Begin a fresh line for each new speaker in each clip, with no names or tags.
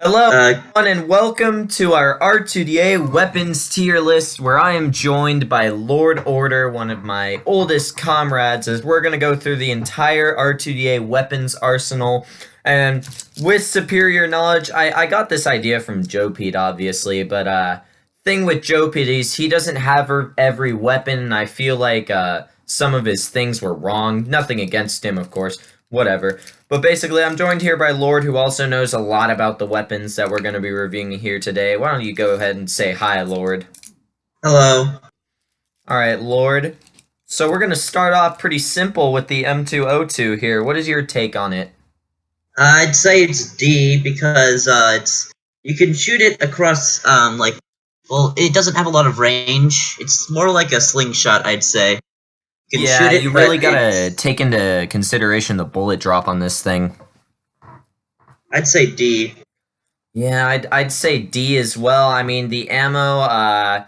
Hello,
Uh,
everyone, and welcome to our R2DA weapons tier list, where I am joined by Lord Order, one of my oldest comrades, as we're going to go through the entire R2DA weapons arsenal. And with superior knowledge, I got this idea from Joe Pete, obviously, but thing with Joe Pete is he doesn't have every weapon, and I feel like some of his things were wrong. Nothing against him, of course, whatever. But basically, I'm joined here by Lord, who also knows a lot about the weapons that we're going to be reviewing here today. Why don't you go ahead and say hi, Lord?
Hello.
Alright, Lord. So we're going to start off pretty simple with the M202 here. What is your take on it?
I'd say it's D because you can shoot it across well, it doesn't have a lot of range. It's more like a slingshot, I'd say. You can
Yeah,
shoot
you
it,
really
but
gotta take into consideration the bullet drop on this thing.
I'd say D.
Yeah, I'd say D as well. I mean, the ammo,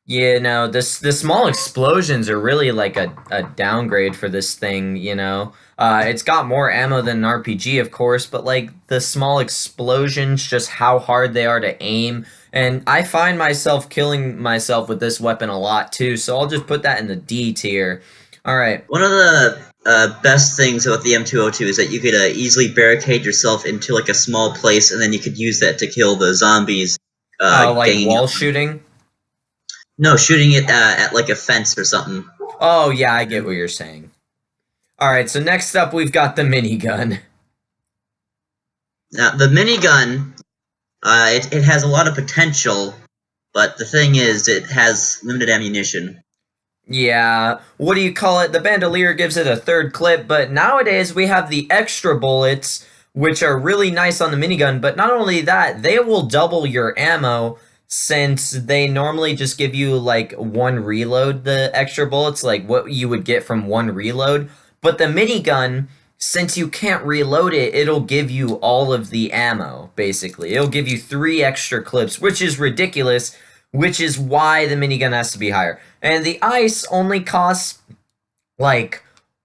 the small explosions are really like a downgrade for this thing, you know. It's got more ammo than an RPG, of course, but like the small explosions, just how hard they are to aim. And I find myself killing myself with this weapon a lot too, so I'll just put that in the D tier. Alright.
One of the best things about the M202 is that you could easily barricade yourself into like a small place, and then you could use that to kill the zombies
Oh, like
ganging
wall
up.
shooting?
No, shooting it at like a fence or something.
Oh, yeah, I get what you're saying. Alright, so next up we've got the minigun.
Now, the minigun, it has a lot of potential, but the thing is, it has limited ammunition.
Yeah, what do you call it? The bandolier gives it a third clip, but nowadays we have the extra bullets, which are really nice on the minigun, but not only that, they will double your ammo since they normally just give you like one reload, the extra bullets, like what you would get from one reload. But the minigun, since you can't reload it, it'll give you all of the ammo, basically. It'll give you 3 extra clips, which is ridiculous, which is why the minigun has to be higher. And the ice only costs like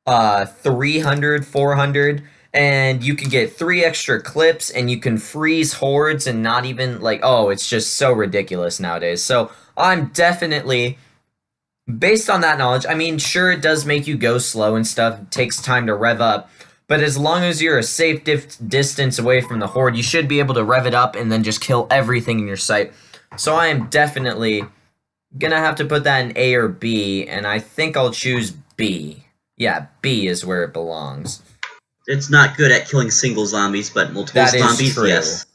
300, 400, and you can get 3 extra clips, and you can freeze hordes and not even like, oh, it's just so ridiculous nowadays. So I'm definitely, based on that knowledge, I mean, sure, it does make you go slow and stuff, it takes time to rev up, but as long as you're a safe distance away from the horde, you should be able to rev it up and then just kill everything in your sight. So I am definitely gonna have to put that in A or B, and I think I'll choose B. Yeah, B is where it belongs.
It's not good at killing single zombies, but multiple
That is
zombies,
true.
yes.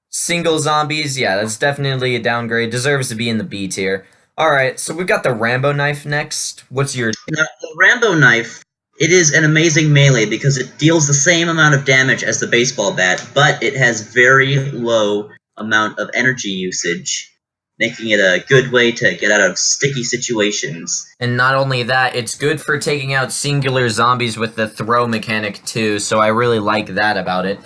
Single zombies, yeah, that's definitely a downgrade. Deserves to be in the B tier. Alright, so we've got the Rambo Knife next. What's your...
Now, the Rambo Knife, it is an amazing melee because it deals the same amount of damage as the baseball bat, but it has very low amount of energy usage, making it a good way to get out of sticky situations.
And not only that, it's good for taking out singular zombies with the throw mechanic too, so I really like that about it.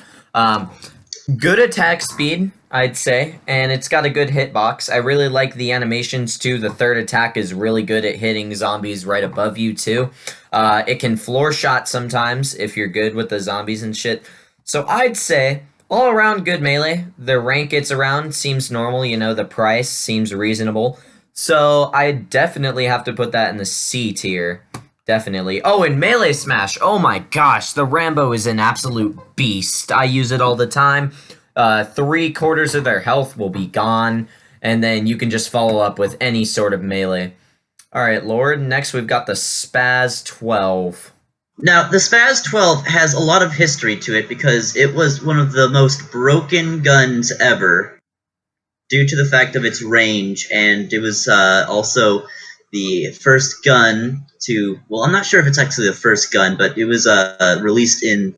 Good attack speed, I'd say, and it's got a good hitbox. I really like the animations too. The third attack is really good at hitting zombies right above you too. It can floor shot sometimes if you're good with the zombies and shit. So I'd say all around good melee. The rank it's around seems normal, you know, the price seems reasonable. So I definitely have to put that in the C tier. Definitely. Oh, and Melee Smash. Oh my gosh, the Rambo is an absolute beast. I use it all the time. 3/4 of their health will be gone, and then you can just follow up with any sort of melee. Alright, Lord, next we've got the Spaz 12.
Now, the Spaz 12 has a lot of history to it because it was one of the most broken guns ever due to the fact of its range, and it was also the first gun to, well, I'm not sure if it's actually the first gun, but it was released in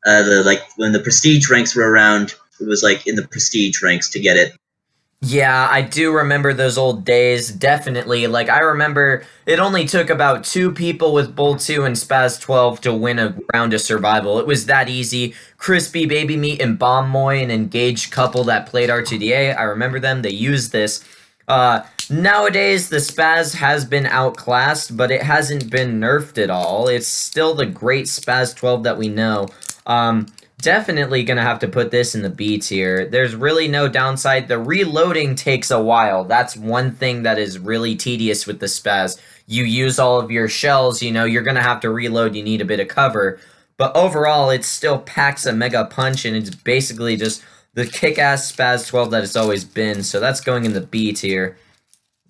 when the prestige ranks were around. It was like in the prestige ranks to get it.
Yeah, I do remember those old days, definitely. Like, I remember it only took about 2 people with Bull 2 and Spaz 12 to win a round of survival. It was that easy. Crispy Baby Meat and Bomb Moy, an engaged couple that played R2DA, I remember them, they used this. Nowadays, the Spaz has been outclassed, but it hasn't been nerfed at all. It's still the great Spaz 12 that we know. definitely gonna have to put this in the B tier. There's really no downside. The reloading takes a while. That's one thing that is really tedious with the spaz. You use all of your shells, you know, you're gonna have to reload, you need a bit of cover. But overall, it still packs a mega punch, and it's basically just the kick-ass spaz 12 that it's always been. So that's going in the B tier.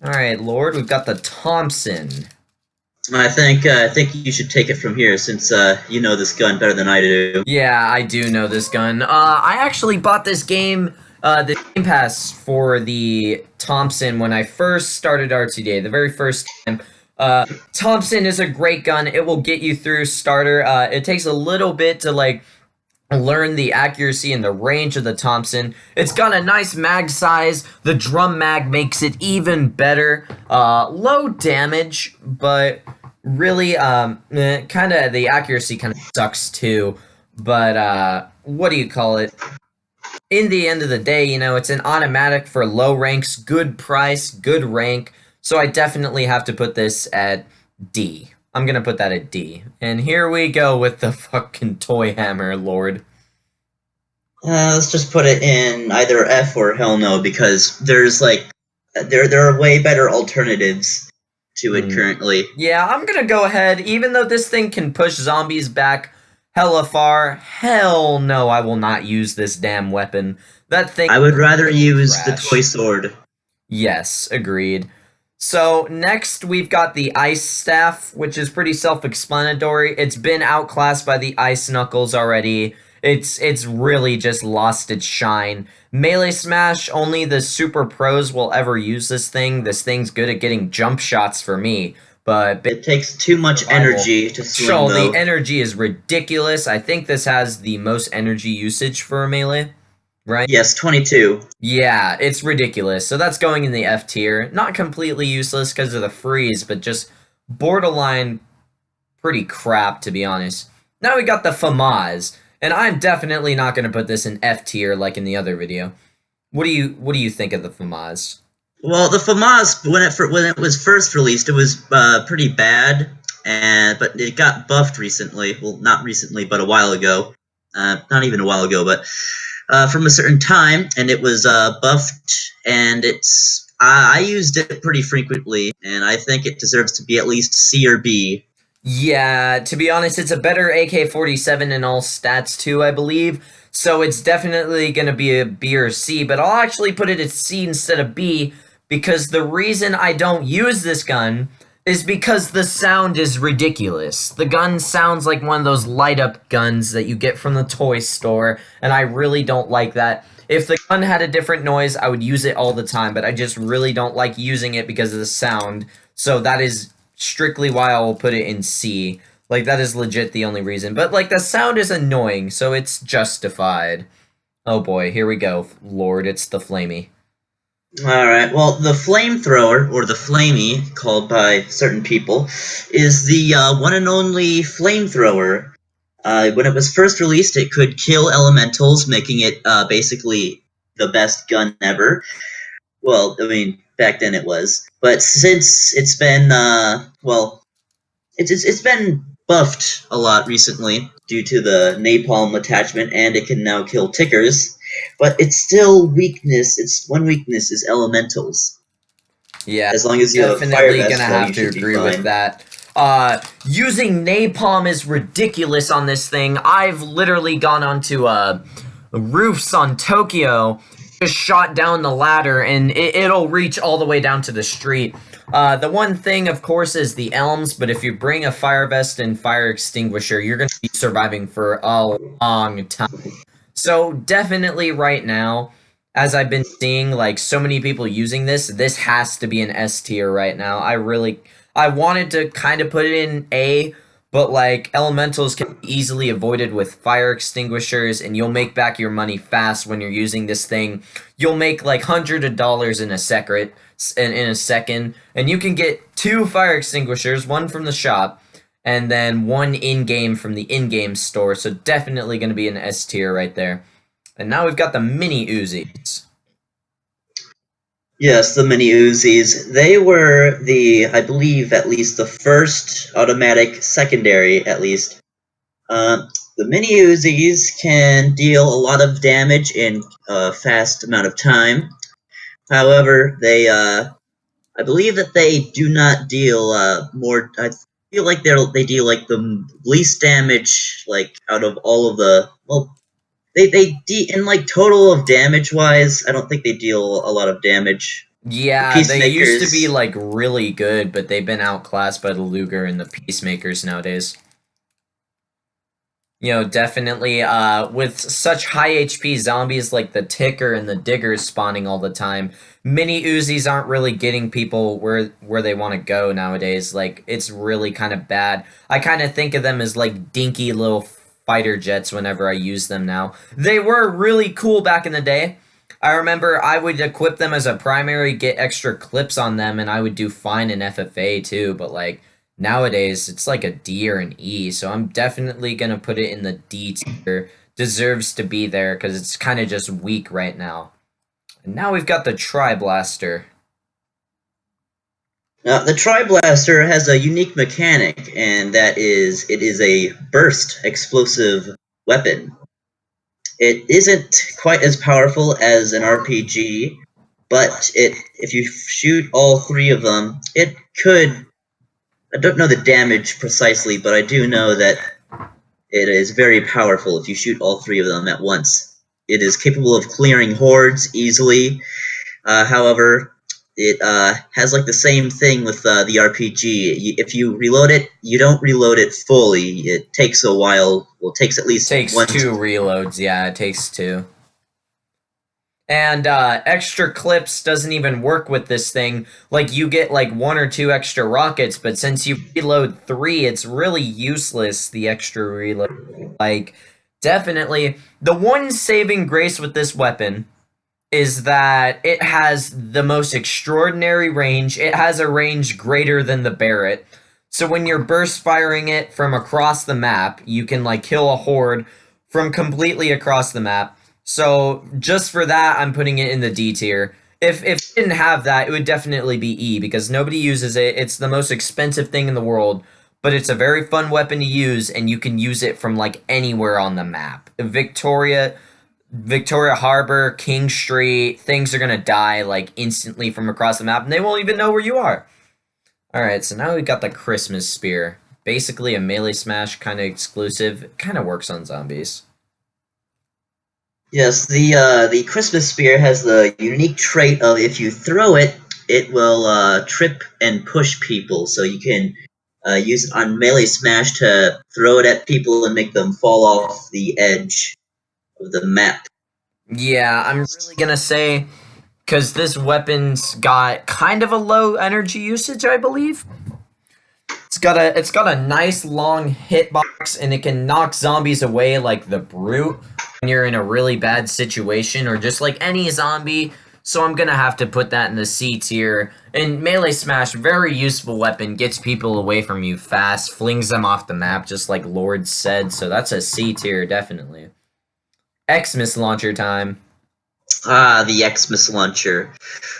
Alright, Lord, we've got the Thompson.
I think you should take it from here, since you know this gun better than I do.
Yeah, I do know this gun. I actually bought this game, the Game Pass for the Thompson when I first started R2DA, the very first time. Thompson is a great gun. It will get you through starter. It takes a little bit to, like, learn the accuracy and the range of the Thompson. It's got a nice mag size. The drum mag makes it even better. Low damage, but really, kind of the accuracy kind of sucks too. But what do you call it? In the end of the day, you know, it's an automatic for low ranks, good price, good rank. So I definitely have to put this at D. I'm gonna put that at D. And here we go with the fucking toy hammer, Lord.
Let's just put it in either F or hell no, because there's like there are way better alternatives to it currently.
Yeah, I'm gonna go ahead. Even though this thing can push zombies back hella far, hell no, I will not use this damn weapon. That thing.
I would rather use the toy sword.
Yes, agreed. So next we've got the Ice Staff, which is pretty self-explanatory. It's been outclassed by the Ice Knuckles already. It's really just lost its shine. Melee Smash, only the super pros will ever use this thing. This thing's good at getting jump shots for me, but
it takes too much energy to swing, though.
The energy is ridiculous. I think this has the most energy usage for a melee. Right?
Yes, 22.
Yeah, it's ridiculous. So that's going in the F tier. Not completely useless because of the freeze, but just borderline pretty crap, to be honest. Now we got the Famas, and I'm definitely not going to put this in F tier like in the other video. What do you think of the Famas?
Well, the Famas, when it was first released, it was pretty bad, but it got buffed recently. Well, not recently, but a while ago. Not even a while ago, but from a certain time, and it was buffed, and I used it pretty frequently, and I think it deserves to be at least C or B.
Yeah, to be honest, it's a better Hk416 in all stats too, I believe, so it's definitely going to be a B or C, but I'll actually put it at C instead of B, because the reason I don't use this gun is because the sound is ridiculous. The gun sounds like one of those light-up guns that you get from the toy store, and I really don't like that. If the gun had a different noise, I would use it all the time, but I just really don't like using it because of the sound, so that is strictly why I will put it in C. Like, that is legit the only reason. But, like, the sound is annoying, so it's justified. Oh boy, here we go, Lord, it's the Flamey.
Alright, well, the Flamethrower, or the Flamey, called by certain people, is the one and only Flamethrower. When it was first released, it could kill elementals, making it basically the best gun ever. Well, I mean, back then it was. But since it's been, it's been buffed a lot recently due to the napalm attachment, and it can now kill tickers. But it's still weakness. Its one weakness is elementals.
Yeah,
as long as you have a fire vest,
gonna have to agree with that. Using napalm is ridiculous on this thing. I've literally gone onto roofs on Tokyo, just shot down the ladder, and it'll reach all the way down to the street. The one thing, of course, is the elms, but if you bring a fire vest and fire extinguisher, you're going to be surviving for a long time. So definitely right now, as I've been seeing, like, so many people using this has to be an S tier right now. I wanted to kind of put it in A, but, like, elementals can be easily avoided with fire extinguishers, and you'll make back your money fast when you're using this thing. You'll make, like, hundreds of dollars in a second, and you can get 2 fire extinguishers, one from the shop, and then 1 in-game from the in-game store, so definitely going to be an S tier right there. And now we've got the mini Uzis.
Yes, the mini Uzis. They were I believe, at least the first automatic secondary, at least. The The mini Uzis can deal a lot of damage in a fast amount of time. However, I believe that they do not deal more. I feel like they deal like the least damage, like out of all of the. Well, in like total of damage wise, I don't think they deal a lot of damage. The
Yeah, they used to be
Peacemakers.
like really good, but they've been outclassed by the Luger and the Peacemakers nowadays. You know, definitely with such high HP zombies like the Ticker and the Diggers spawning all the time, mini Uzis aren't really getting people where they want to go nowadays. Like it's really kind of bad. I kind of think of them as like dinky little fighter jets whenever I use them now. They were really cool back in the day. I remember I would equip them as a primary, get extra clips on them, and I would do fine in FFA too, but like nowadays, it's like a D or an E, so I'm definitely gonna put it in the D tier. Deserves to be there because it's kind of just weak right now. And now we've got the Tri-Blaster.
Now, the Tri-Blaster has a unique mechanic, and that is it is a burst explosive weapon. It isn't quite as powerful as an RPG, but if you shoot all three of them, it could. I don't know the damage precisely, but I do know that it is very powerful if you shoot all three of them at once. It is capable of clearing hordes easily. However, it has like the same thing with the RPG. If you reload it, you don't reload it fully. It takes a while. Well, it takes at least
Takes
one.
two reloads, yeah, it takes two. And extra clips doesn't even work with this thing. Like you get like one or two extra rockets, but since you reload three, it's really useless. The extra reload, like definitely the one saving grace with this weapon is that it has the most extraordinary range. It has a range greater than the Barrett. So when you're burst firing it from across the map, you can like kill a horde from completely across the map. So just for that, I'm putting it in the D tier. If it didn't have that, it would definitely be E because nobody uses it. It's the most expensive thing in the world, but it's a very fun weapon to use, and you can use it from like anywhere on the map. Victoria Harbor, King Street, things are gonna die like instantly from across the map, and they won't even know where you are. Alright, so now we've got the Christmas Spear. Basically a melee smash kind of exclusive. It kind of works on zombies.
Yes, the Christmas Spear has the unique trait of if you throw it, it will trip and push people. So you can use it on melee smash to throw it at people and make them fall off the edge of the map.
Yeah, I'm really gonna say, because this weapon's got kind of a low energy usage, I believe. It's got a nice long hitbox, and it can knock zombies away like the Brute when you're in a really bad situation, or just like any zombie. So I'm gonna have to put that in the C tier. And melee smash, very useful weapon, gets people away from you fast, flings them off the map, just like Lord said. So that's a C tier, definitely. Xmas Launcher time.
Ah, the Xmas Launcher.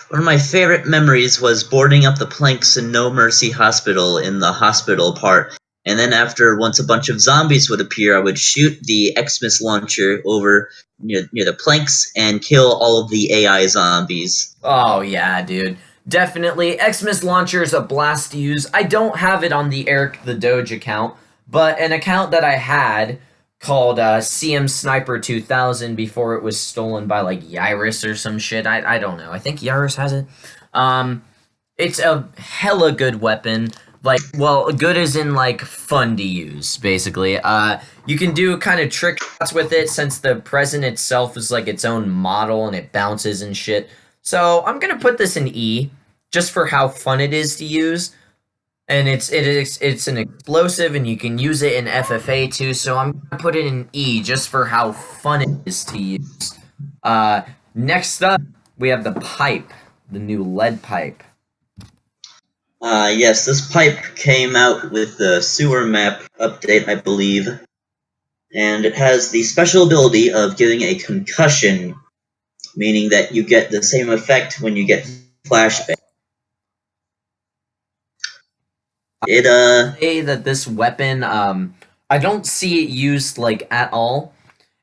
One of my favorite memories was boarding up the planks in No Mercy Hospital in the hospital part. And then once a bunch of zombies would appear, I would shoot the Xmas Launcher over near the planks and kill all of the AI zombies.
Oh yeah, dude. Definitely. Xmas Launcher is a blast to use. I don't have it on the Eric the Doge account, but an account that I had called CM Sniper 2000 before it was stolen by like Yaris or some shit. I don't know. I think Yaris has it. Um, it's a hella good weapon. Like, well, good as in like fun to use, basically. You can do kind of trick shots with it since the present itself is like its own model and it bounces and shit. So I'm gonna put this in E, just for how fun it is to use, and it's an explosive, and you can use it in FFA too. So I'm gonna put it in E, just for how fun it is to use. Uh, Next up, we have the pipe, the new lead pipe.
Yes, this pipe came out with the sewer map update, I believe. And it has the special ability of giving a concussion, meaning that you get the same effect when you get flashbang.
Say that this weapon, I don't see it used like at all.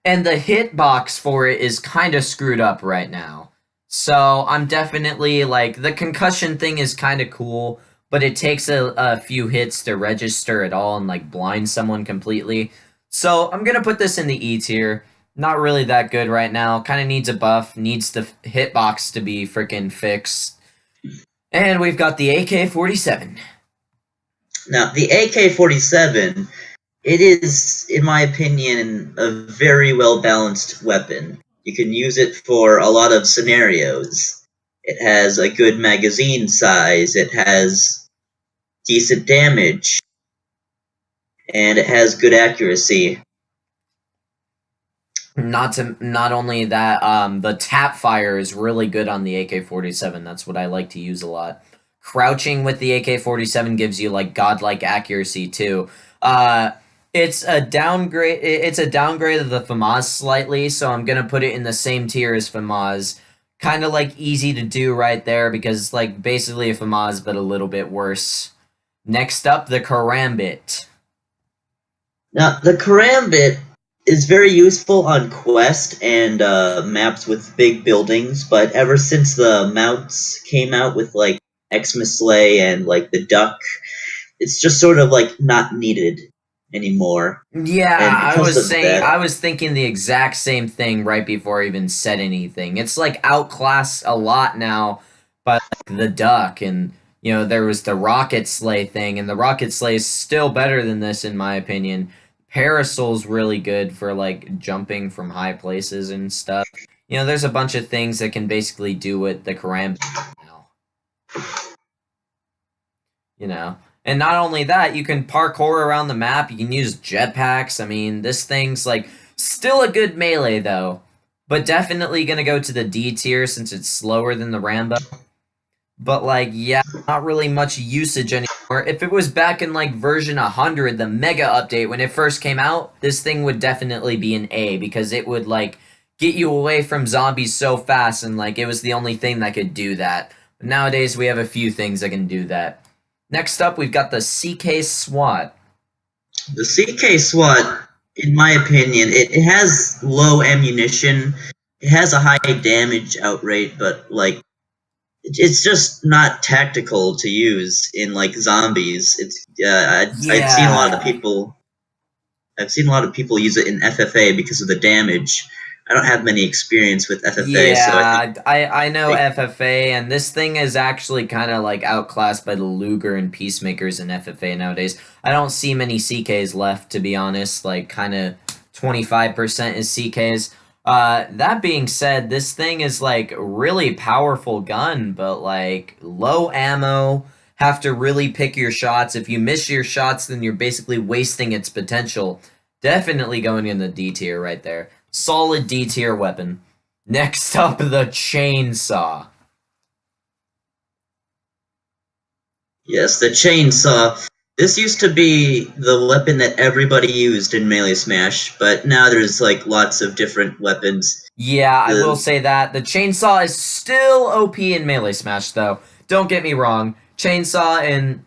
And the hitbox for it is kind of screwed up right now. So I'm definitely like the concussion thing is kind of cool, but it takes a few hits to register at all and like blind someone completely. So I'm gonna put this in the E tier. Not really that good right now. Kind of needs a buff. Needs the hitbox to be freaking fixed. And we've got the AK-47.
Now, the AK-47, it is, in my opinion, a very well-balanced weapon. You can use it for a lot of scenarios. It has a good magazine size, it has decent damage, and it has good accuracy.
Not only that, the tap fire is really good on the AK-47. That's what I like to use a lot. Crouching with the AK-47 gives you like godlike accuracy too. It's a downgrade. It's a downgrade of the Famas slightly, so I'm gonna put it in the same tier as Famas. Kind of like easy to do right there because it's like basically a Famas but a little bit worse. Next up, the Karambit.
Now, the Karambit is very useful on Quest and maps with big buildings, but ever since the mounts came out with like Xmas and like the duck, it's just sort of like not needed anymore.
Yeah,
And because of
I
that,
was thinking the exact same thing right before I even said anything. It's like outclassed a lot now by like the duck and you know there was the rocket sleigh thing and the rocket sleigh is still better than this in my opinion. Parasol's really good for like jumping from high places and stuff. You know, there's a bunch of things that can basically do what the Karambit now. You know. And not only that, you can parkour around the map, you can use jetpacks. I mean, this thing's like still a good melee though, but definitely gonna go to the D tier since it's slower than the Rambo. But like, yeah, not really much usage anymore. If it was back in like version 100, the mega update when it first came out, this thing would definitely be an A because it would like get you away from zombies so fast and like it was the only thing that could do that. But nowadays we have a few things that can do that. Next up, we've got the Case Swat.
the CK SWAT, in my opinion, it has low ammunition. It has a high damage outrate, but like it's just not tactical to use in like zombies. It's I've seen a lot of
Yeah.
people. I've seen a lot of people use it in FFA because of the damage. I don't have many experience with FFA, so I think
Yeah, I know FFA, and this thing is actually kind of like outclassed by the Luger and Peacemakers in FFA nowadays. I don't see many CKs left, to be honest. Like, kind of 25% is CKs. That being said, this thing is like really powerful gun, but like low ammo. Have to really pick your shots. If you miss your shots, then you're basically wasting its potential. Definitely going in the D tier right there. Solid D tier weapon. Next up, the chainsaw.
yes, the chainsaw. This used to be the weapon that everybody used in Melee Smash, but now there's like lots of different weapons.
Yeah, I will
The
say that. The chainsaw is still OP in Melee Smash, though. Don't get me wrong. Chainsaw in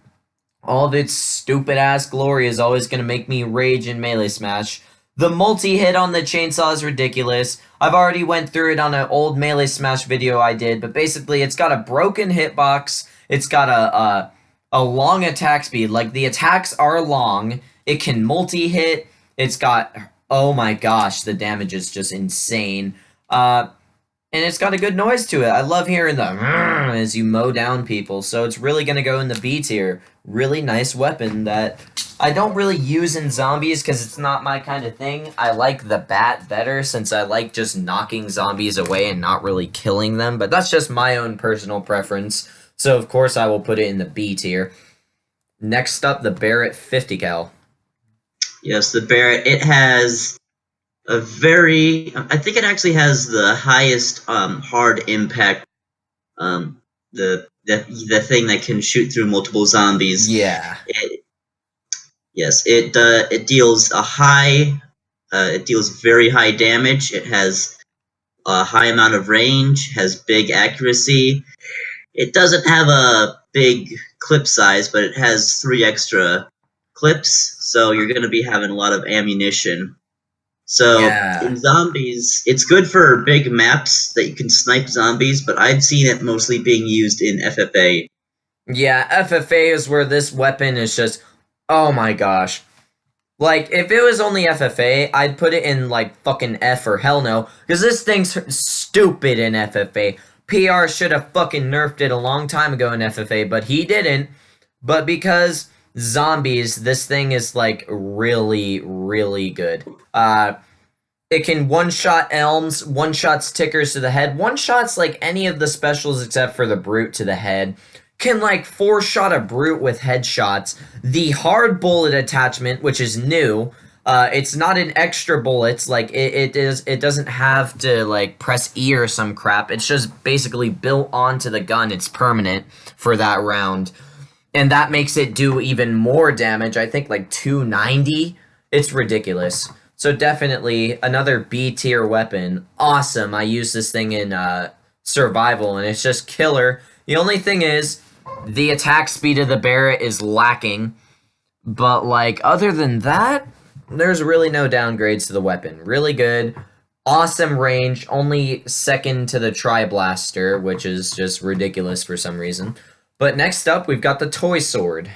all of its stupid ass glory is always going to make me rage in Melee Smash. The multi-hit on the chainsaw is ridiculous. I've already went through it on an old Melee Smash video I did, but basically it's got a broken hitbox. It's got a long attack speed. Like the attacks are long. It can multi-hit. It's got oh my gosh, the damage is just insane. And it's got a good noise to it. I love hearing the as you mow down people. So it's really going to go in the B tier. Really nice weapon that I don't really use in zombies because it's not my kind of thing. I like the bat better since I like just knocking zombies away and not really killing them. But that's just my own personal preference. So of course I will put it in the B tier. Next up, the Barrett 50 cal.
yes, the Barrett. It has a very. I think it actually has the highest hard impact. The thing that can shoot through multiple zombies.
Yeah.
Yes, it deals a high. It deals very high damage. It has a high amount of range. Has big accuracy. It doesn't have a big clip size, but it has 3 extra clips, so you're going to be having a lot of ammunition. So
Yeah.
in zombies, it's good for big maps that you can snipe zombies, but I've seen it mostly being used in FFA.
Yeah, FFA is where this weapon is just, oh my gosh. Like, if it was only FFA, I'd put it in, like, fucking F or hell no, because this thing's stupid in FFA. PR should have fucking nerfed it a long time ago in FFA, but he didn't. But because zombies, this thing is, like, really, really good. It can one-shot elms, one-shots tickers to the head, one-shots, like, any of the specials except for the brute to the head. Can, like, four-shot a brute with headshots. The hard bullet attachment, which is new, it's not an extra bullets, like, it doesn't have to, like, press E or some crap. It's just basically built onto the gun. It's permanent for that round. And that makes it do even more damage, I think, like, 290. It's ridiculous. So definitely another B tier weapon. Awesome. I use this thing in survival, and it's just killer. The only thing is, the attack speed of the Barrett is lacking. But, like, other than that, there's really no downgrades to the weapon. Really good. Awesome range. Only second to the Tri-Blaster, which is just ridiculous for some reason. But next up, we've got the Toy Sword.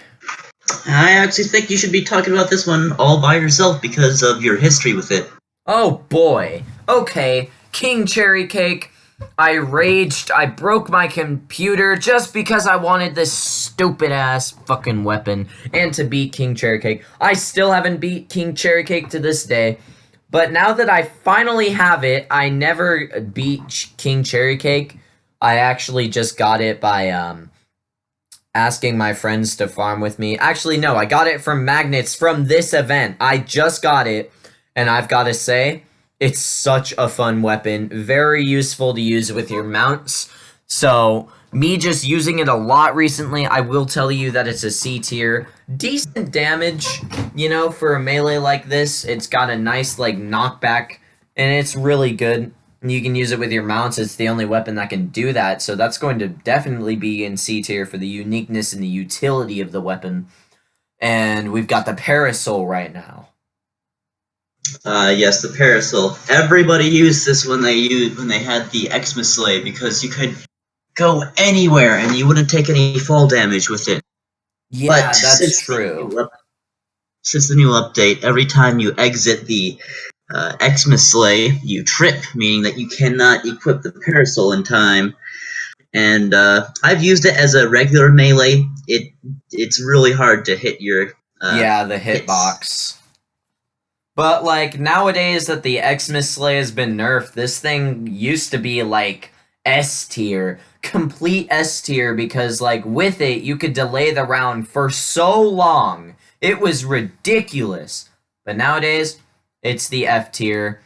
I actually think you should be talking about this one all by yourself because of your history with it.
Oh boy. Okay, King Cherry Cake. I raged. I broke my computer just because I wanted this stupid ass fucking weapon and to beat King Cherry Cake. I still haven't beat King Cherry Cake to this day. But now that I finally have it, I never beat King Cherry Cake. I actually just got it by asking my friends to farm with me. Actually, no, I got it from magnets from this event. I just got it, and I've got to say, it's such a fun weapon. Very useful to use with your mounts. So, me just using it a lot recently, I will tell you that it's a C tier. Decent damage, you know, for a melee like this. It's got a nice, like, knockback, and it's really good. You can use it with your mounts. It's the only weapon that can do that, so that's going to definitely be in C tier for the uniqueness and the utility of the weapon. And we've got the Parasol right now.
Yes, the Parasol. Everybody used this when they had the Xmas Slay because you could go anywhere and you wouldn't take any fall damage with it.
Yeah,
But
that's true.
Since the new update, every time you exit the Xmas Slay, you trip, meaning that you cannot equip the Parasol in time. And I've used it as a regular melee. It's really hard to hit your
yeah, the hitbox. But, like, nowadays that the Xmas Slay has been nerfed, this thing used to be, like, S tier. Complete S tier, because, like, with it, you could delay the round for so long. It was ridiculous. But nowadays, it's the F tier.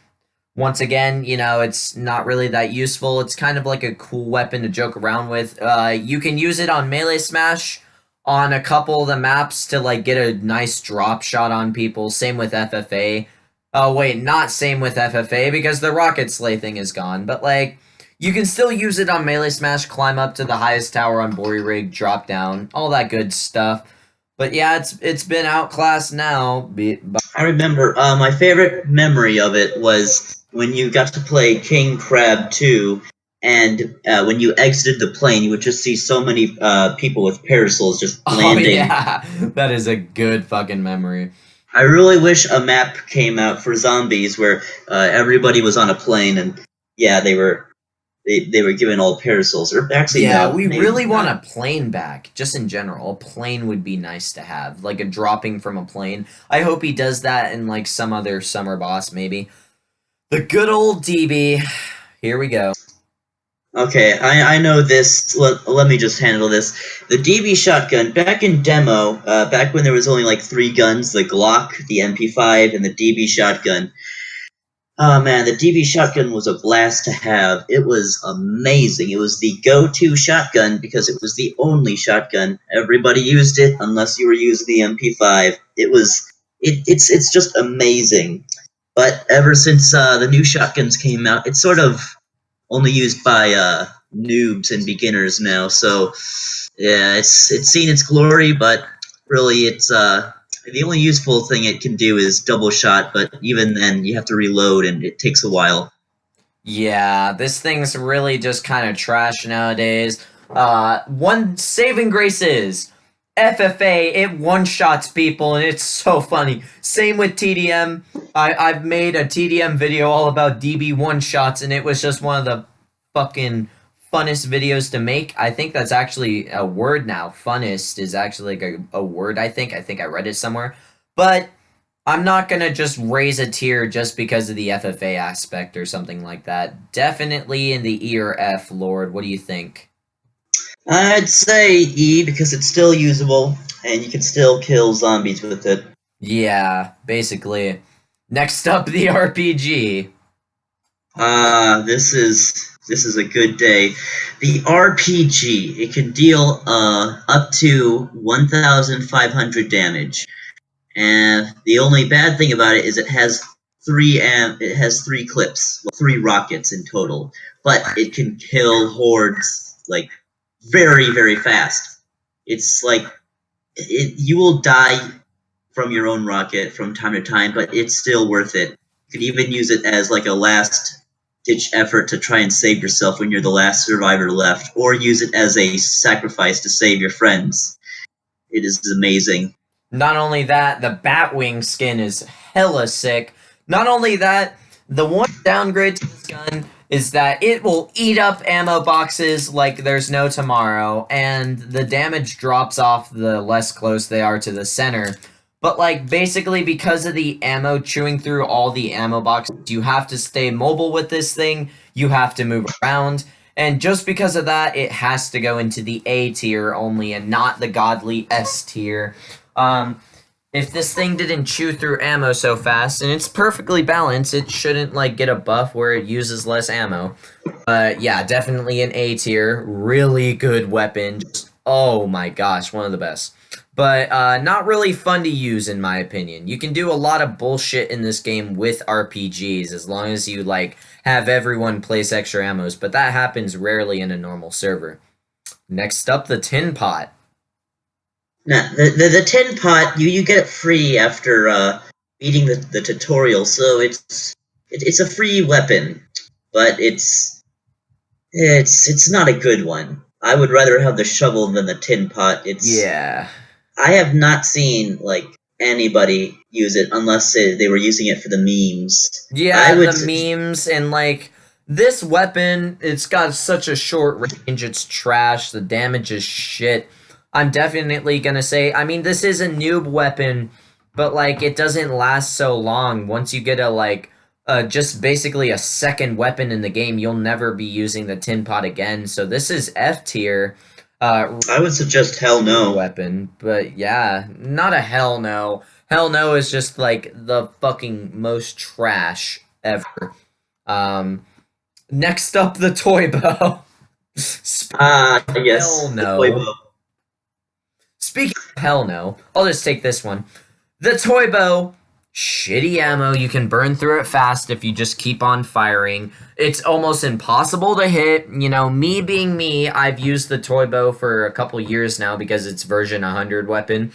Once again, you know, it's not really that useful. It's kind of like a cool weapon to joke around with. You can use it on Melee Smash on a couple of the maps to, like, get a nice drop shot on people. Same with FFA. Oh, wait, not same with FFA, because the Rocket Slay thing is gone. But, like, you can still use it on Melee Smash, climb up to the highest tower on Bori Rig, drop down, all that good stuff. But yeah, it's been outclassed now.
I remember my favorite memory of it was when you got to play King Crab 2, and when you exited the plane, you would just see so many people with parasols just landing.
Oh yeah, that is a good fucking memory.
I really wish a map came out for zombies where everybody was on a plane, and yeah, they were given all parasols. Or actually,
yeah,
no,
we really want a plane back, just in general. A plane would be nice to have, like a dropping from a plane. I hope he does that in, like, some other summer boss, maybe. The good old DB. Here we go.
Okay, I know this. Let me just handle this. The DB shotgun, back in demo, back when there was only like 3 guns, the Glock, the MP5, and the DB shotgun. Oh man, the DB shotgun was a blast to have. It was amazing. It was the go-to shotgun because it was the only shotgun. Everybody used it unless you were using the MP5. It's just amazing. But ever since the new shotguns came out, it's sort of only used by noobs and beginners now. So yeah, it's seen its glory, but really it's The only useful thing it can do is double shot, but even then you have to reload and it takes a while.
Yeah, this thing's really just kind of trash nowadays. One saving grace is FFA. It one-shots people, and it's so funny. Same with TDM. I've made a TDM video all about DB one-shots, and it was just one of the fucking funnest videos to make. I think that's actually a word now. Funnest is actually like a word, I think. I think I read it somewhere. But I'm not going to just raise a tier just because of the FFA aspect or something like that. Definitely in the E or F, Lord. What do you think?
I'd say E because it's still usable and you can still kill zombies with it.
Yeah, basically. Next up, the RPG.
This is a good day. The RPG, it can deal up to 1,500 damage. And the only bad thing about it is it has three clips, 3 rockets in total. But it can kill hordes like very, very fast. It's like you will die from your own rocket from time to time, but it's still worth it. You could even use it as like a last-ditch effort to try and save yourself when you're the last survivor left, or use it as a sacrifice to save your friends. It is amazing.
Not only that, the Batwing skin is hella sick. Not only that, the one downgrade to this gun is that it will eat up ammo boxes like there's no tomorrow, and the damage drops off the less close they are to the center. But, like, basically because of the ammo chewing through all the ammo boxes, you have to stay mobile with this thing, you have to move around, and just because of that, it has to go into the A tier only and not the godly S tier. If this thing didn't chew through ammo so fast, and it's perfectly balanced, it shouldn't, like, get a buff where it uses less ammo. But, yeah, definitely an A tier. Really good weapon. Just, oh my gosh, one of the best. But, not really fun to use, in my opinion. You can do a lot of bullshit in this game with RPGs, as long as you, like, have everyone place extra ammos, but that happens rarely in a normal server. Next up, the Tin Pot.
Now, the tin pot, you get it free after beating the tutorial, so it's a free weapon, but it's not a good one. I would rather have the shovel than the tin pot.
Yeah.
I have not seen like anybody use it unless they were using it for the memes.
Yeah, the memes and like this weapon, it's got such a short range, it's trash, the damage is shit. I'm definitely gonna say, I mean, this is a noob weapon, but, like, it doesn't last so long. Once you get a, like, just basically a second weapon in the game, you'll never be using the tin pot again. So this is F tier.
I would suggest hell no.
Weapon, but yeah, not a hell no. Hell no is just, like, the fucking most trash ever. Next up, the toy bow.
Yes,
hell no.
the toy bow.
Speaking of hell no, I'll just take this one. The toy bow, shitty ammo, you can burn through it fast if you just keep on firing. It's almost impossible to hit. You know, me being me, I've used the toy bow for a couple years now because it's version 100 weapon.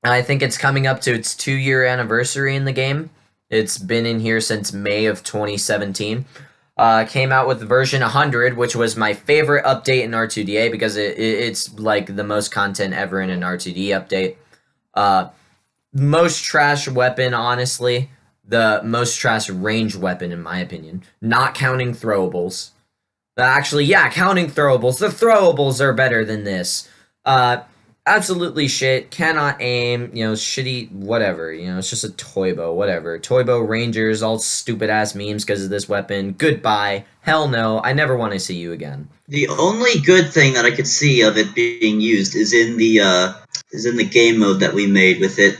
I think it's coming up to its 2-year anniversary in the game. It's been in here since May of 2017. Came out with version 100, which was my favorite update in R2DA because it's like the most content ever in an R2D update. Most trash weapon, honestly. The most trash range weapon, in my opinion. Not counting throwables. Actually, yeah, counting throwables. The throwables are better than this. Absolutely shit. Cannot aim. You know, shitty, whatever. You know, it's just a toy bow, whatever. Toy bow rangers, all stupid ass memes because of this weapon. Goodbye. Hell no. I never want to see you again.
The only good thing that I could see of it being used is in the game mode that we made with it.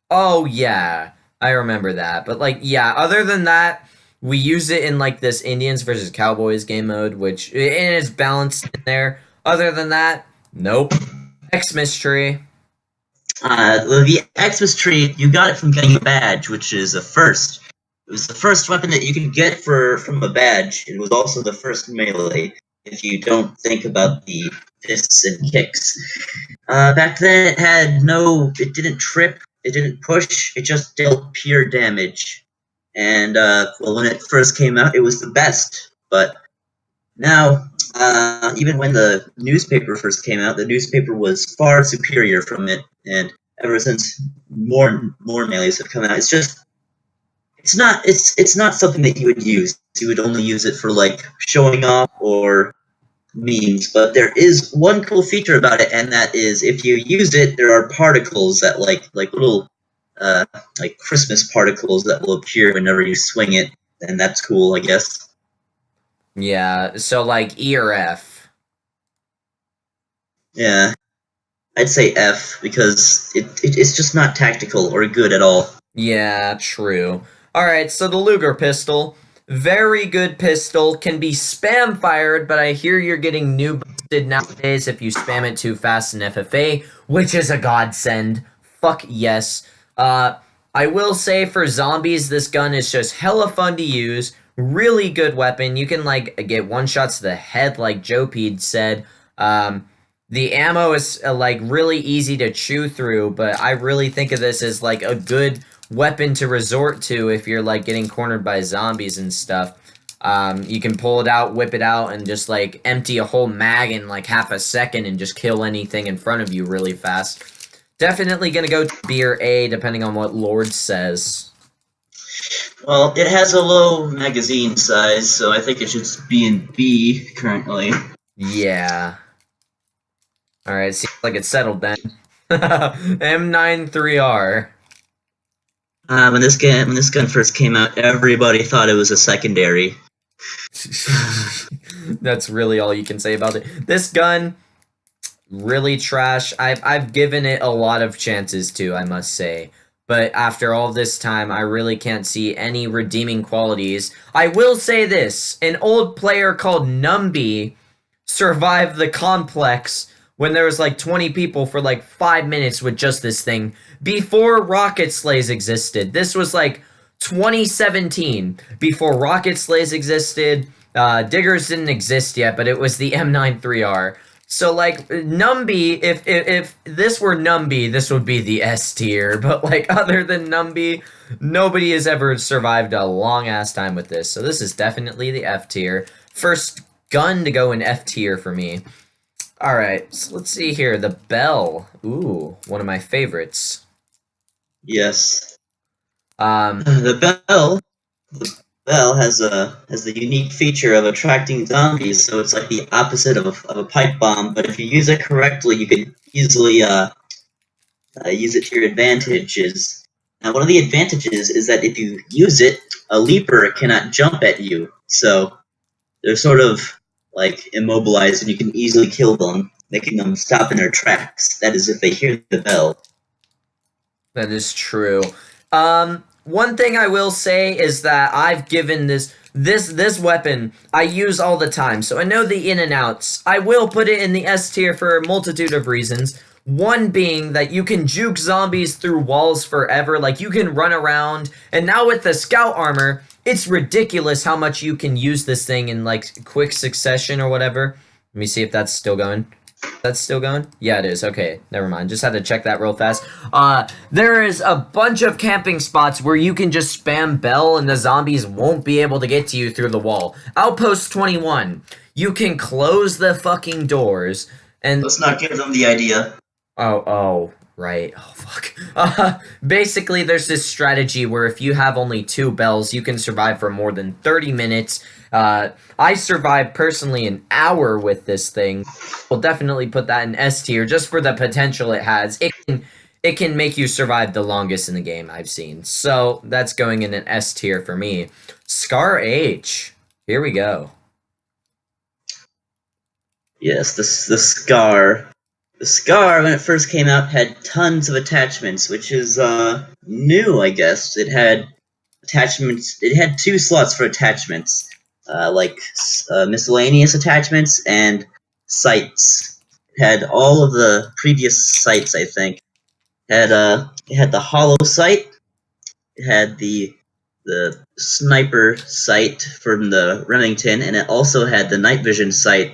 Oh yeah, I remember that. But like, yeah, other than that, we use it in like this Indians versus Cowboys game mode, which it is balanced in there. Other than that, nope. Xmas Tree.
The Xmas Tree, you got it from getting a badge, which is a first. It was the first weapon that you could get from a badge. It was also the first melee. If you don't think about the fists and kicks. Back then, it didn't trip, it didn't push, it just dealt pure damage. And, well, when it first came out, it was the best. But now, even when the newspaper first came out, the newspaper was far superior from it. And ever since more melees have come out, it's not something that you would use. You would only use it for, like, showing off or memes, but there is one cool feature about it, and that is if you use it, there are particles that like little like Christmas particles that will appear whenever you swing it, and that's cool, I guess.
Yeah, so like E or F.
Yeah, I'd say F because it's just not tactical or good at all.
Yeah, true. Alright, so the Luger Pistol. Very good pistol. Can be spam fired, but I hear you're getting new busted nowadays if you spam it too fast in FFA, which is a godsend. Fuck yes. I will say for zombies, this gun is just hella fun to use. Really good weapon. You can, like, get one-shots to the head, like Joe Pede said. The ammo is, like, really easy to chew through, but I really think of this as, like, a good weapon to resort to if you're, like, getting cornered by zombies and stuff. You can pull it out, whip it out, and just, like, empty a whole mag in, like, half a second and just kill anything in front of you really fast. Definitely gonna go to B or A, depending on what Lord says.
Well, it has a low magazine size, so I think it should be in B currently.
Yeah. Alright, seems like it's settled then. M93R.
When this gun first came out, everybody thought it was a secondary.
That's really all you can say about it. This gun, really trash. I've given it a lot of chances to, I must say. But after all this time, I really can't see any redeeming qualities. I will say this. An old player called Numby survived the complex when there was like 20 people for like 5 minutes with just this thing before Rocket Slays existed. This was like 2017, before Rocket Slays existed. Diggers didn't exist yet, but it was the M93R. So like Numby, if this were Numby, this would be the S tier. But like other than Numby, nobody has ever survived a long ass time with this. So this is definitely the F tier. First gun to go in F tier for me. Alright, so let's see here. The Bell. Ooh, one of my favorites.
Yes.
Um,
The bell has the unique feature of attracting zombies, so it's like the opposite of a pipe bomb. But if you use it correctly, you can easily use it to your advantages. Now, one of the advantages is that if you use it, a leaper cannot jump at you, so they're sort of like immobilized, and you can easily kill them, making them stop in their tracks. That is, if they hear the bell.
that is true. One thing I will say is that I've given this weapon I use all the time, so I know the in and outs. I will put it in the S tier for a multitude of reasons. One being that you can juke zombies through walls forever, like you can run around, and now with the scout armor, it's ridiculous how much you can use this thing in like quick succession or whatever. Let me see if that's still going. That's still going? Yeah, it is. Okay, never mind. Just had to check that real fast. There is a bunch of camping spots where you can just spam bell and the zombies won't be able to get to you through the wall. Outpost 21. You can close the fucking doors and...
Let's not give them the idea.
Oh, right. Oh, fuck. Basically, there's this strategy where if you have only 2 bells, you can survive for more than 30 minutes. I survived personally an hour with this thing. We'll definitely put that in S tier just for the potential it has. It can make you survive the longest in the game I've seen. So that's going in an S tier for me. Scar-H. Here we go.
Yes, the Scar. The Scar, when it first came out, had tons of attachments, which is new, I guess. It had attachments. It had 2 slots for attachments, miscellaneous attachments and sights. It had all of the previous sights, I think. It had the hollow sight. It had the sniper sight from the Remington, and it also had the night vision sight.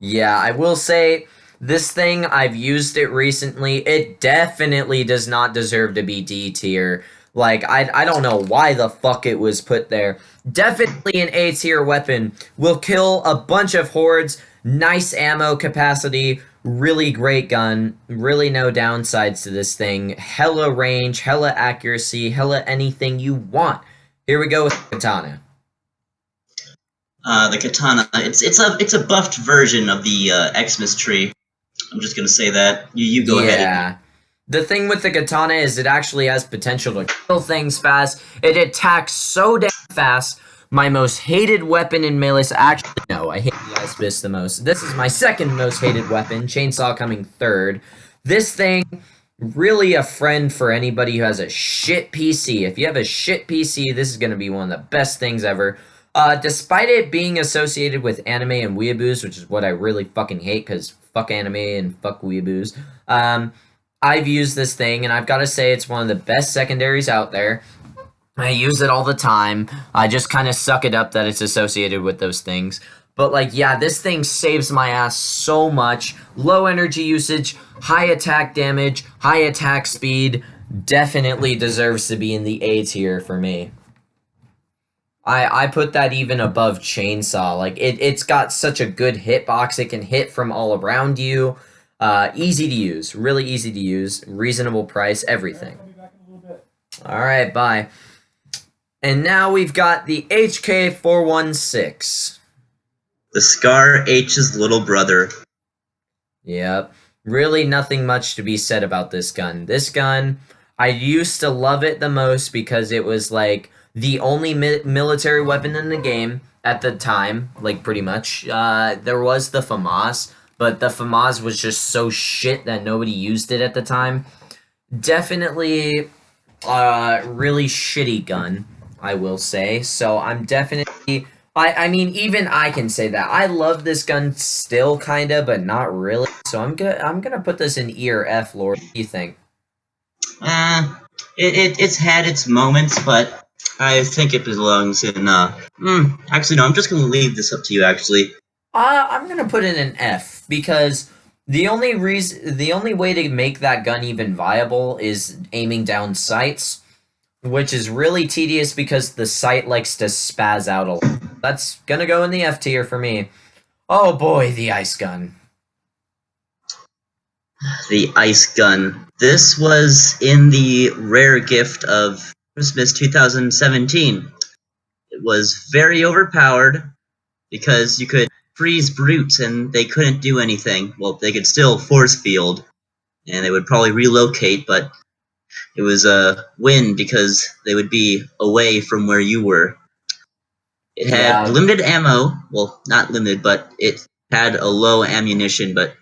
Yeah, I will say this thing, I've used it recently. It definitely does not deserve to be D tier. Like, I don't know why the fuck it was put there. Definitely an A tier weapon. Will kill a bunch of hordes. Nice ammo capacity. Really great gun. Really no downsides to this thing. Hella range, hella accuracy, hella anything you want. Here we go with Katana.
The Katana, it's a buffed version of the Xmas Tree. I'm just gonna say that. You go ahead.
Yeah. The thing with the katana is it actually has potential to kill things fast. It attacks so damn fast. My most hated weapon in melee. Actually, no, I hate the Ice Fist the most. This is my second most hated weapon. Chainsaw coming third. This thing, really a friend for anybody who has a shit PC. If you have a shit PC, this is going to be one of the best things ever. Despite it being associated with anime and weeaboos, which is what I really fucking hate, because fuck anime and fuck weeaboos, I've used this thing, and I've got to say it's one of the best secondaries out there. I use it all the time. I just kind of suck it up that it's associated with those things. But, like, yeah, this thing saves my ass so much. Low energy usage, high attack damage, high attack speed. Definitely deserves to be in the A tier for me. I put that even above Chainsaw. Like, it's got such a good hitbox. It can hit from all around you. Easy to use. Really easy to use. Reasonable price. Everything. Alright, bye. And now we've got the Hk416.
The Scar-H's little brother.
Yep. Really nothing much to be said about this gun. This gun, I used to love it the most because it was like the only military weapon in the game at the time, like pretty much. There was the Famas, but the Famas was just so shit that nobody used it at the time. Definitely really shitty gun, I will say. So I'm definitely... I mean, even I can say that. I love this gun still, kinda, but not really. So I'm gonna put this in E or F, Lord. What do you think?
It's had its moments, but I think it belongs in, actually, no, I'm just gonna leave this up to you, actually.
I'm gonna put it in F, because the only way to make that gun even viable is aiming down sights, which is really tedious because the sight likes to spaz out a lot. That's gonna go in the F tier for me. Oh boy, the ice gun.
The ice gun. This was in the rare gift of Christmas 2017. It was very overpowered because you could freeze brutes and they couldn't do anything. Well, they could still force field and they would probably relocate, but it was a win because they would be away from where you were. It had limited ammo. Well, not limited, but it had a low ammunition, but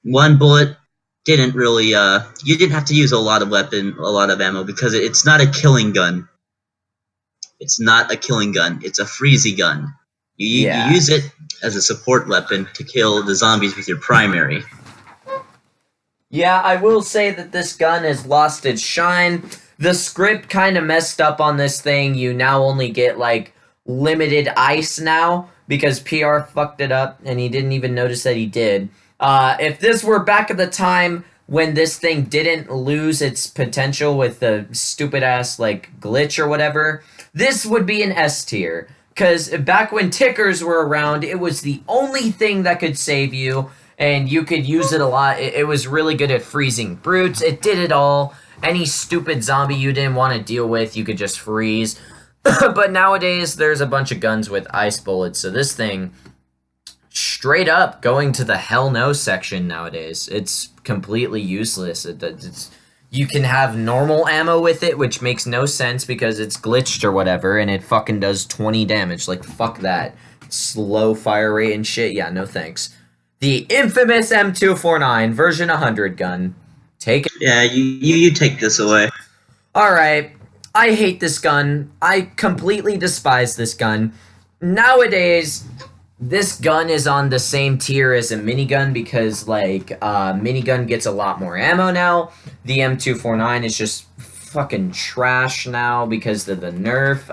one bullet didn't really, you didn't have to use a lot of ammo because it's not a killing gun. It's not a killing gun. It's a freezy gun. You use it as a support weapon to kill the zombies with your primary.
Yeah, I will say that this gun has lost its shine. The script kind of messed up on this thing. You now only get, like, limited ice now because PR fucked it up and he didn't even notice that he did. If this were back at the time when this thing didn't lose its potential with the stupid-ass, like, glitch or whatever, this would be an S tier. Because back when tickers were around, it was the only thing that could save you, and you could use it a lot. It was really good at freezing brutes. It did it all. Any stupid zombie you didn't want to deal with, you could just freeze. But nowadays, there's a bunch of guns with ice bullets, so this thing, straight up going to the hell no section nowadays. It's completely useless. You can have normal ammo with it, which makes no sense because it's glitched or whatever, and it fucking does 20 damage. Like, fuck that. Slow fire rate and shit. Yeah, no thanks. The infamous M249 version 100 gun. Take it.
Yeah, you take this away.
Alright. I hate this gun. I completely despise this gun. Nowadays, this gun is on the same tier as a minigun because, like, minigun gets a lot more ammo now. The M249 is just fucking trash now because of the nerf.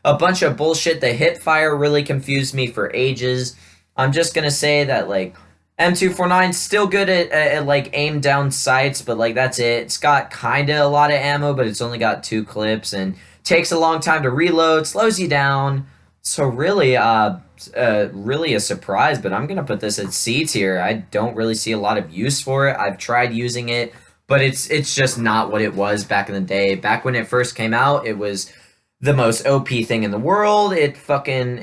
A bunch of bullshit. The hip fire really confused me for ages. I'm just gonna say that like M249 still good at like aim down sights, but like that's it. It's got kind of a lot of ammo, but it's only got 2 clips and takes a long time to reload, slows you down. So really, really a surprise. But I'm gonna put this at C tier. I don't really see a lot of use for it. I've tried using it, but it's just not what it was back in the day. Back when it first came out, it was the most OP thing in the world. It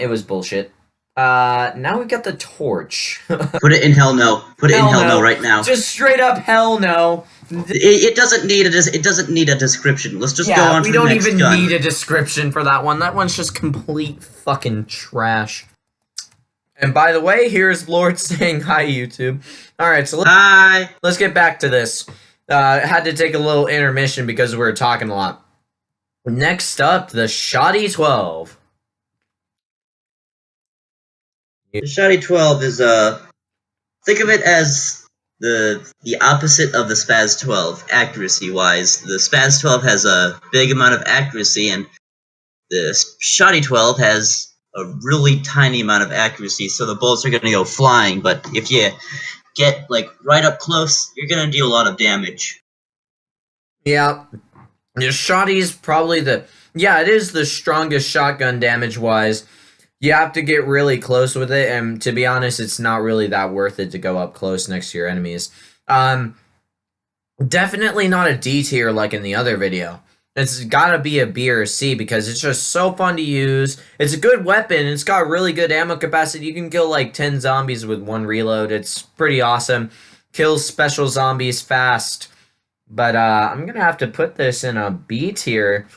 was bullshit. Now we got the torch.
Put it in hell no. Put it in hell no right now.
Just straight up hell no.
It doesn't need a description. Let's just go on to the next gun.
We don't even need a description for that one. That one's just complete fucking trash. And by the way, here's Lord saying hi, YouTube. Alright, so let's get back to this. Had to take a little intermission because we were talking a lot. Next up, the Shoddy 12.
The Shoddy 12 is think of it as the opposite of the Spaz 12 accuracy wise. The Spaz 12 has a big amount of accuracy, and the Shoddy 12 has a really tiny amount of accuracy, so the bullets are going to go flying. But if you get like right up close, you're going to deal a lot of damage.
Yeah, the Shoddy's probably it is the strongest shotgun damage wise. You have to get really close with it, and to be honest, it's not really that worth it to go up close next to your enemies. Definitely not a D tier like in the other video. It's gotta be a B or a C because it's just so fun to use. It's a good weapon. It's got really good ammo capacity. You can kill like 10 zombies with 1 reload. It's pretty awesome. Kills special zombies fast. But I'm gonna have to put this in a B tier.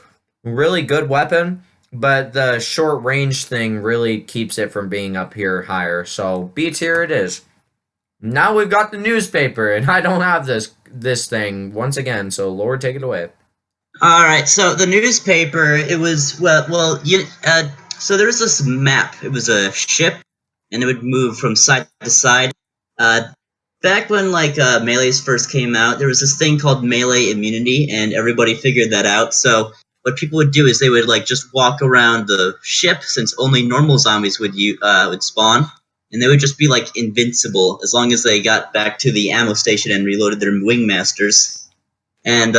Really good weapon. But the short range thing really keeps it from being up here higher. So B tier it is. Now we've got the newspaper, and I don't have this thing once again. So Lord, take it away.
All right. So the newspaper, it was so there was this map. It was a ship, and it would move from side to side. Back when melees first came out, there was this thing called melee immunity, and everybody figured that out. So what people would do is they would just walk around the ship, since only normal zombies would spawn, and they would just be invincible as long as they got back to the ammo station and reloaded their wingmasters. And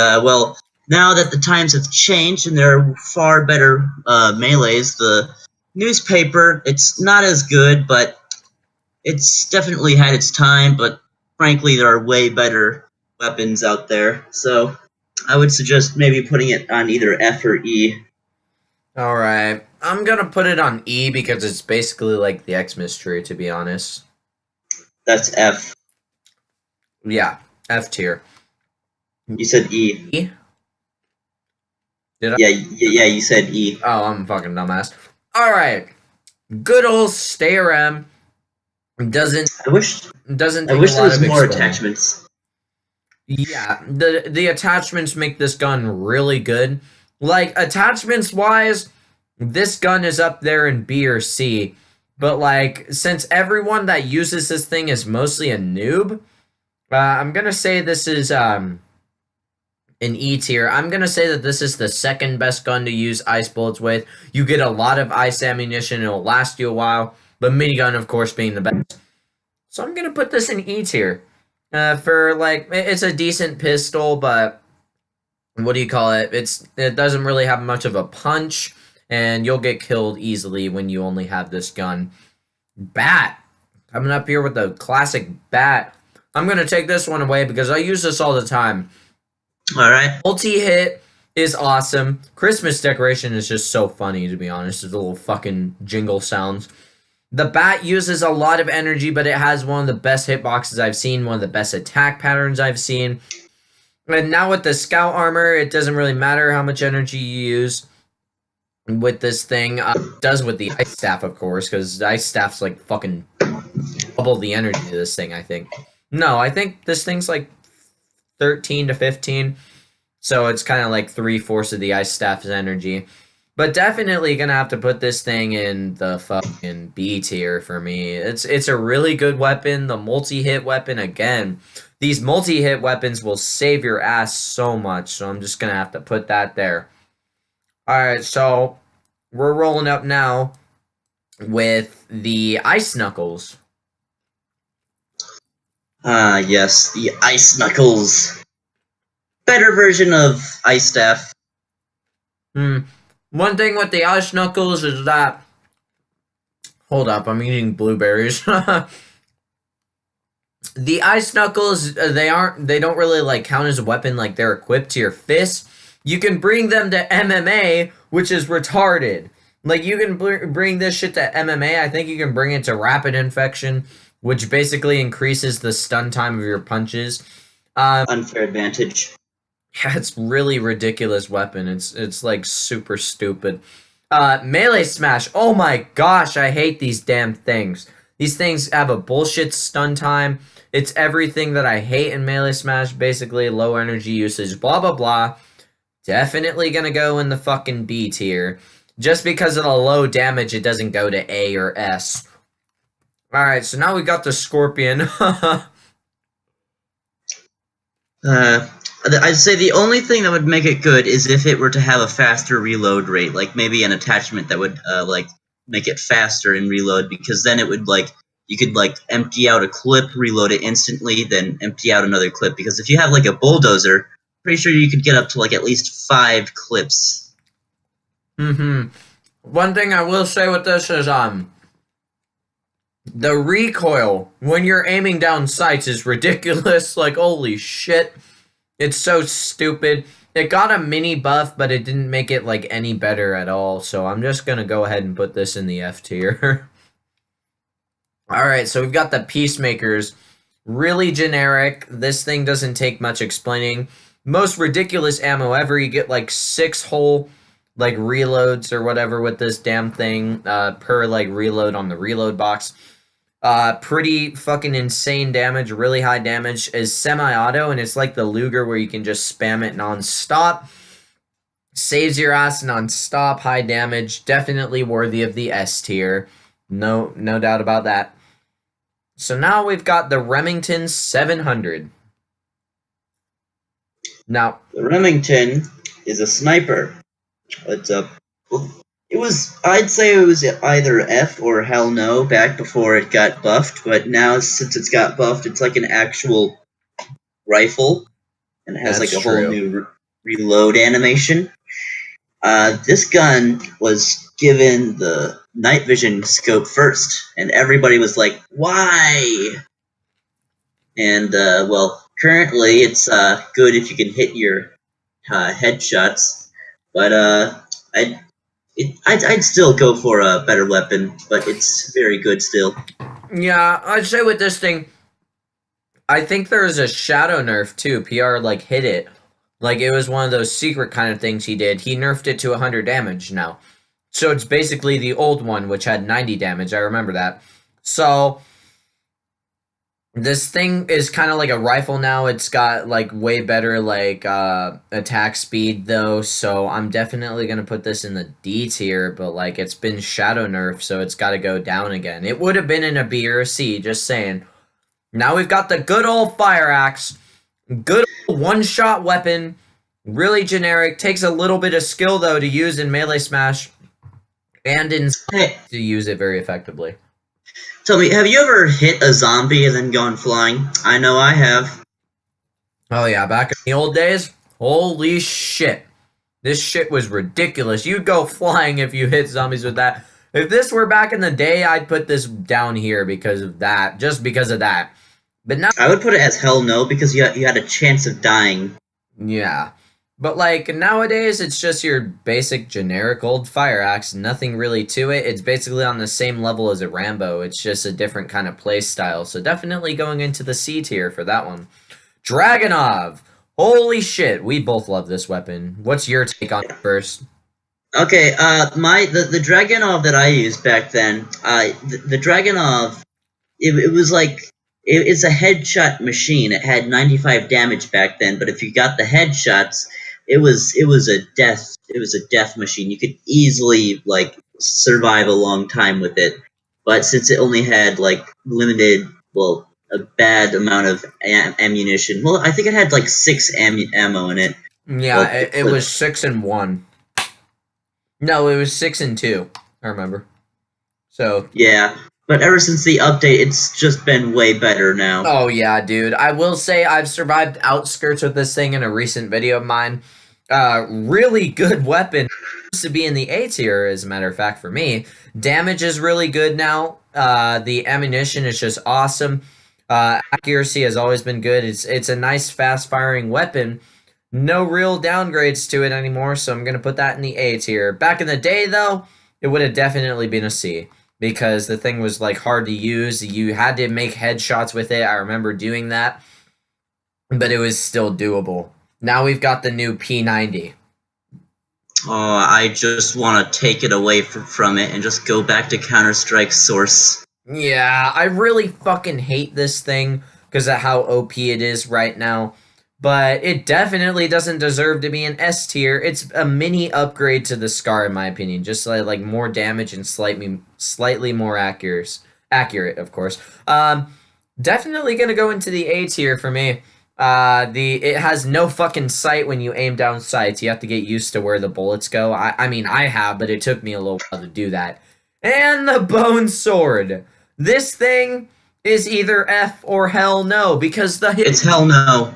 now that the times have changed and there are far better melees, the newspaper, it's not as good, but it's definitely had its time. But frankly, there are way better weapons out there, so I would suggest maybe putting it on either F or E.
Alright. I'm gonna put it on E because it's basically like the Xmas Tree, to be honest.
That's F.
Yeah, F tier.
You said E.
E? Did I?
Yeah, you said E.
Oh, I'm a fucking dumbass. Alright. Good old StayRM
I wish there was more attachments.
Yeah, the attachments make this gun really good. Attachments wise, this gun is up there in B or C. But since everyone that uses this thing is mostly a noob, I'm gonna say this is an E tier. I'm gonna say that this is the second best gun to use ice bullets with. You get a lot of ice ammunition, it'll last you a while. But minigun, of course, being the best. So I'm gonna put this in E tier. It's a decent pistol, but what do you call it? It doesn't really have much of a punch, and you'll get killed easily when you only have this gun. Bat. Coming up here with the classic bat. I'm gonna take this one away because I use this all the time.
Alright.
Multi-hit is awesome. Christmas decoration is just so funny, to be honest. It's a little fucking jingle sounds. The bat uses a lot of energy, but it has one of the best hitboxes I've seen, one of the best attack patterns I've seen. And now with the scout armor, it doesn't really matter how much energy you use with this thing. It does with the ice staff, of course, because the ice staff's fucking double the energy of this thing, I think. No, I think this thing's 13 to 15. So it's kind of 3/4 of the ice staff's energy. But definitely gonna have to put this thing in the fucking B tier for me. It's a really good weapon. The multi-hit weapon, again. These multi-hit weapons will save your ass so much. So I'm just gonna have to put that there. Alright, so we're rolling up now with the Ice Knuckles.
Yes, the Ice Knuckles. Better version of Ice Staff.
One thing with the Ice Knuckles is that... Hold up, I'm eating blueberries. The Ice Knuckles, they don't really, like, count as a weapon, like, they're equipped to your fists. You can bring them to MMA, which is retarded. Like, you can bring this shit to MMA, I think you can bring it to Rapid Infection, which basically increases the stun time of your punches.
Unfair advantage.
Yeah, it's really ridiculous weapon. It's like super stupid. Melee Smash. Oh my gosh, I hate these damn things. These things have a bullshit stun time. It's everything that I hate in Melee Smash, basically. Low energy usage, blah blah blah. Definitely gonna go in the fucking B tier. Just because of the low damage, it doesn't go to A or S. Alright, so now we got the Scorpion.
I'd say the only thing that would make it good is if it were to have a faster reload rate, like maybe an attachment that would like make it faster in reload, because then it would like you could like empty out a clip, reload it instantly, then empty out another clip. Because if you have like a bulldozer, pretty sure you could get up to like at least 5 clips.
One thing I will say with this is the recoil when you're aiming down sights is ridiculous. Like, holy shit. It's so stupid. It got a mini buff, but it didn't make it, like, any better at all. So I'm just gonna go ahead and put this in the F tier. Alright, so we've got the Peacemakers. Really generic. This thing doesn't take much explaining. Most ridiculous ammo ever. You get, like, 6 whole, like, reloads or whatever with this damn thing per, like, reload on the reload box. Pretty fucking insane damage, really high damage, is semi-auto, and it's like the Luger where you can just spam it non-stop. Saves your ass non-stop, high damage, definitely worthy of the S tier. No doubt about that. So now we've got the Remington 700. Now,
the Remington is a sniper. I'd say it was either F or hell no back before it got buffed, but now since it's got buffed, it's like an actual rifle, and it has like a whole new reload animation. This gun was given the night vision scope first, and everybody was like, why? And, well, currently it's good if you can hit your headshots, but I'd still go for a better weapon, but it's very good still.
Yeah, I'd say with this thing, I think there's a shadow nerf too. PR like hit it. Like it was one of those secret kind of things he did. He nerfed it to 100 damage now. So it's basically the old one, which had 90 damage. I remember that. So this thing is kind of like a rifle now. It's got like way better like attack speed though. So I'm definitely going to put this in the D tier, but like it's been shadow nerf, so it's got to go down again. It would have been in a B or a C, just saying. Now we've got the good old fire axe. Good old one-shot weapon. Really generic. Takes a little bit of skill though to use in Melee Smash and in to use it very effectively.
Tell me, have you ever hit a zombie and then gone flying? I know I have.
Oh yeah, back in the old days? Holy shit. This shit was ridiculous. You'd go flying if you hit zombies with that. If this were back in the day, I'd put this down here because of that. Just because of that. But now...
I would put it as hell no because you had a chance of dying.
Yeah. But, like, nowadays, it's just your basic generic old fire axe. Nothing really to it. It's basically on the same level as a Rambo. It's just a different kind of play style. So definitely going into the C tier for that one. Dragunov! Holy shit, we both love this weapon. What's your take on it first?
Okay, the Dragunov that I used back then, the Dragunov, it was like... It's a headshot machine. It had 95 damage back then, but if you got the headshots, it was a death machine. You could easily like survive a long time with it. But since it only had like limited, well, a bad amount of ammunition. Well, I think it had like 6 ammo in it.
Yeah, it was 6 and 1. No, it was 6 and 2. I remember. So
yeah. But ever since the update, it's just been way better now.
Oh yeah, dude. I will say I've survived outskirts with this thing in a recent video of mine. Really good weapon. Used to be in the A tier, as a matter of fact, for me. Damage is really good now. The ammunition is just awesome. Accuracy has always been good. It's a nice fast firing weapon. No real downgrades to it anymore, so I'm gonna put that in the A tier. Back in the day, though, it would have definitely been a C because the thing was like hard to use. You had to make headshots with it. I remember doing that, but it was still doable. Now we've got the new P90.
Oh, I just want to take it away from it and just go back to Counter-Strike Source.
Yeah, I really fucking hate this thing because of how OP it is right now. But it definitely doesn't deserve to be an S tier. It's a mini upgrade to the Scar, in my opinion. Just like more damage and slightly more accurate, of course. Definitely gonna go into the A tier for me. It has no fucking sight when you aim down sights. You have to get used to where the bullets go. I mean, I have, but it took me a little while to do that. And the bone sword. This thing is either F or hell no, because the hit...
It's hell no.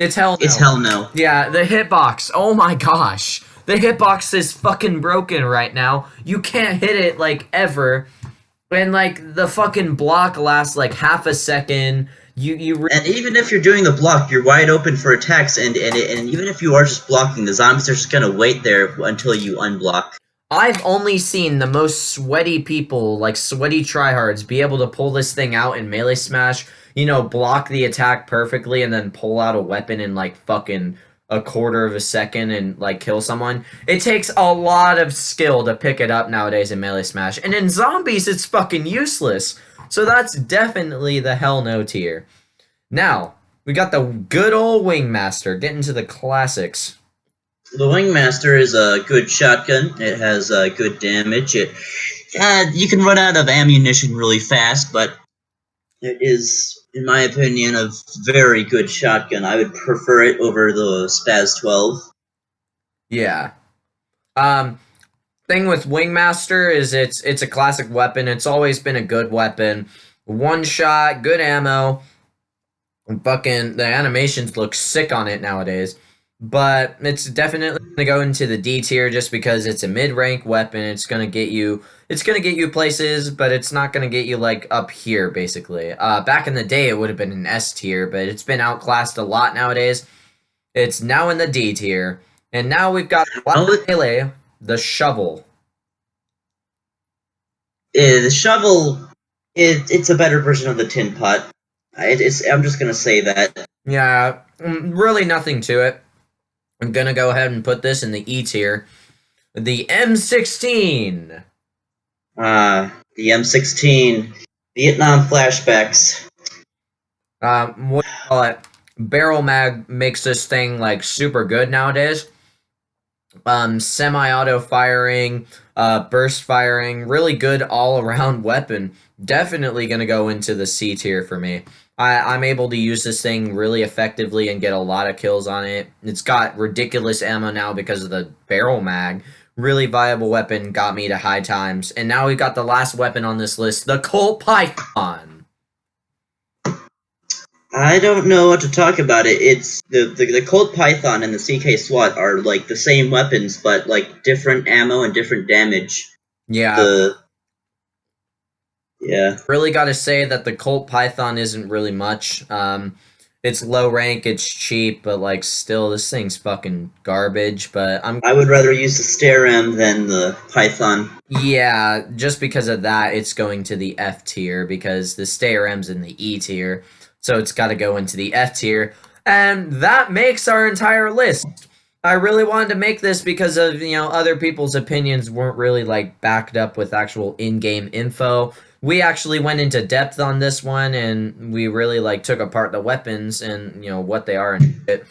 It's hell no.
It's hell no.
Yeah, the hitbox. Oh my gosh. The hitbox is fucking broken right now. You can't hit it, like, ever. And, like, the fucking block lasts, like, half a second.
And even if you're doing the block, you're wide open for attacks, and even if you are just blocking, the zombies are just gonna wait there until you unblock.
I've only seen the most sweaty people, like sweaty tryhards, be able to pull this thing out in melee smash, you know, block the attack perfectly and then pull out a weapon in like fucking a quarter of a second and like kill someone. It takes a lot of skill to pick it up nowadays in melee smash, and in zombies it's fucking useless. So that's definitely the hell no tier. Now, we got the good old Wingmaster, getting to the classics.
The Wingmaster is a good shotgun. It has good damage. You can run out of ammunition really fast, but it is, in my opinion, a very good shotgun. I would prefer it over the Spaz 12.
Yeah. Thing with Wingmaster is it's a classic weapon. It's always been a good weapon. One shot, good ammo. Fucking the animations look sick on it nowadays. But it's definitely gonna go into the D tier just because it's a mid-rank weapon. It's gonna get you places, but it's not gonna get you like up here basically. Back in the day it would have been an S tier, but it's been outclassed a lot nowadays. It's now in the D tier. And now we've got melee, the shovel.
The shovel, it's a better version of the tin pot. I'm just gonna say that.
Yeah, really nothing to it. I'm gonna go ahead and put this in the E tier. The M16.
The M16. Vietnam flashbacks.
What do you call it? Barrel mag makes this thing like super good nowadays. Semi-auto firing, burst firing, really good all-around weapon. Definitely gonna go into the C tier for me. I'm able to use this thing really effectively and get a lot of kills on it. It's got ridiculous ammo now because of the barrel mag. Really viable weapon, got me to high times. And now we've got the last weapon on this list, the Colt Python.
I don't know what to talk about it. It's the Colt Python and the Hk416 SWAT are like the same weapons, but like different ammo and different damage.
Yeah.
Yeah.
Really got to say that the Colt Python isn't really much. It's low rank, it's cheap, but like still this thing's fucking garbage. But
I would rather use the Stair-M than the Python.
Yeah, just because of that, it's going to the F tier because the Stair-M's in the E tier. So it's got to go into the F tier. And that makes our entire list. I really wanted to make this because of, you know, other people's opinions weren't really like backed up with actual in-game info. We actually went into depth on this one, and we really like took apart the weapons and, you know, what they are and shit.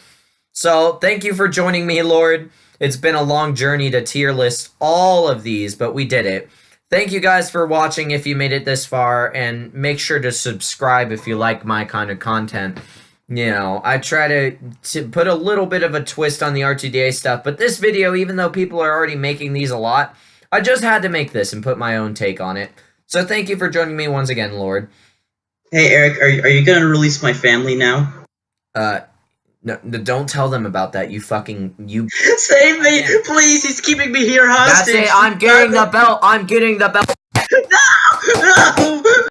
So thank you for joining me, Lord. It's been a long journey to tier list all of these, but we did it. Thank you guys for watching if you made it this far, and make sure to subscribe if you like my kind of content. You know, I try to put a little bit of a twist on the R2DA stuff, but this video, even though people are already making these a lot, I just had to make this and put my own take on it. So thank you for joining me once again, Lord.
Hey, Eric, are you gonna release my family now?
No, don't tell them about that. You.
Save me, please! He's keeping me here hostage.
That's it. I'm getting the belt. I'm getting the belt.
No!